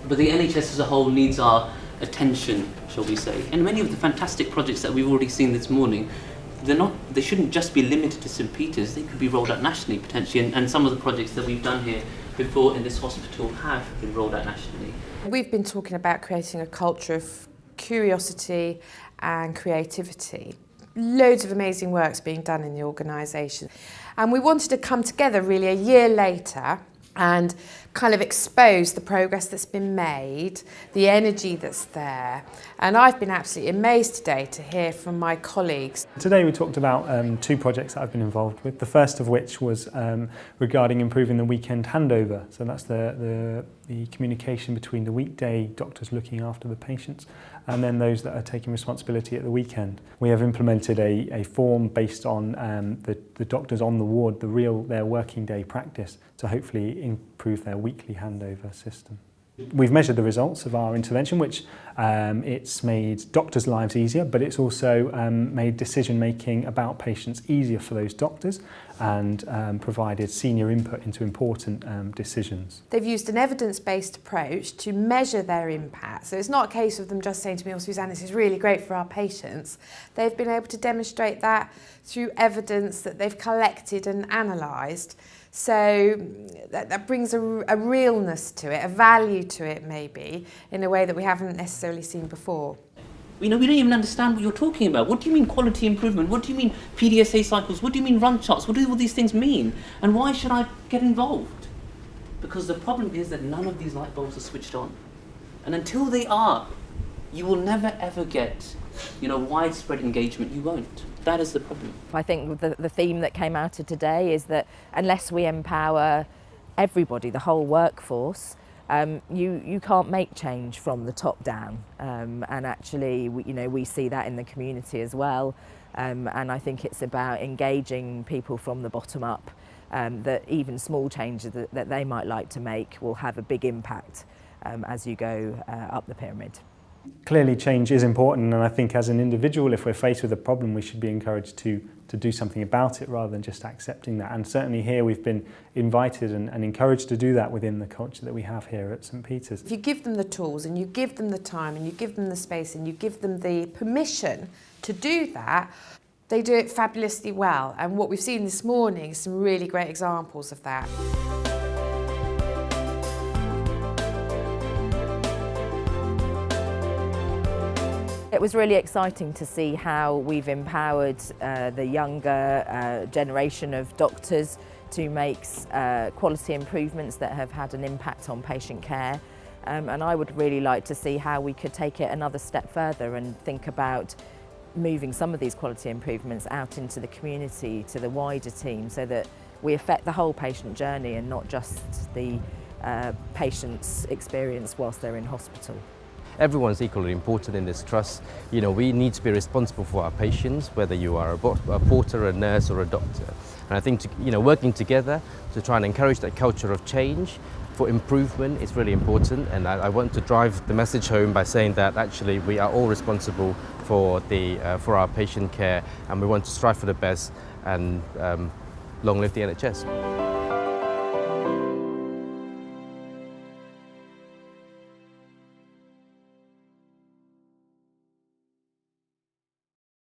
But the NHS as a whole needs our attention, shall we say. And many of the fantastic projects that we've already seen this morning, they shouldn't just be limited to St Peter's, they could be rolled out nationally potentially, and some of the projects that we've done here before in this hospital have been rolled out nationally. We've been talking about creating a culture of curiosity and creativity. Loads of amazing work's being done in the organisation. And we wanted to come together really a year later and kind of expose the progress that's been made, the energy that's there. And I've been absolutely amazed today to hear from my colleagues. Today we talked about two projects that I've been involved with, the first of which was regarding improving the weekend handover. So that's the communication between the weekday doctors looking after the patients and then those that are taking responsibility at the weekend. We have implemented a form based on the doctors on the ward, their working day practice, to hopefully improve their weekly handover system. We've measured the results of our intervention, which it's made doctors' lives easier, but it's also made decision-making about patients easier for those doctors and provided senior input into important decisions. They've used an evidence-based approach to measure their impact. So it's not a case of them just saying to me, "Oh, Suzanne, this is really great for our patients." They've been able to demonstrate that through evidence that they've collected and analysed. So that brings a realness to it, a value to it maybe, in a way that we haven't necessarily seen before. We don't even understand what you're talking about. What do you mean quality improvement? What do you mean PDSA cycles? What do you mean run charts? What do all these things mean? And why should I get involved? Because the problem is that none of these light bulbs are switched on. And until they are, you will never ever get, widespread engagement. You won't. That is the problem. I think the theme that came out of today is that unless we empower everybody, the whole workforce, you can't make change from the top down. And actually, we see that in the community as well. And I think it's about engaging people from the bottom up, that even small changes that they might like to make will have a big impact as you go up the pyramid. Clearly change is important, and I think as an individual, if we're faced with a problem, we should be encouraged to do something about it rather than just accepting that. And certainly here we've been invited and encouraged to do that within the culture that we have here at St Peter's. If you give them the tools and you give them the time and you give them the space and you give them the permission to do that, they do it fabulously well. And what we've seen this morning is some really great examples of that. It was really exciting to see how we've empowered the younger generation of doctors to make quality improvements that have had an impact on patient care. And I would really like to see how we could take it another step further and think about moving some of these quality improvements out into the community, to the wider team, so that we affect the whole patient journey and not just the patient's experience whilst they're in hospital. Everyone's equally important in this trust. We need to be responsible for our patients, whether you are a porter, a nurse or a doctor. And I think working together to try and encourage that culture of change for improvement is really important. And I want to drive the message home by saying that actually we are all responsible for our patient care, and we want to strive for the best, and long live the NHS.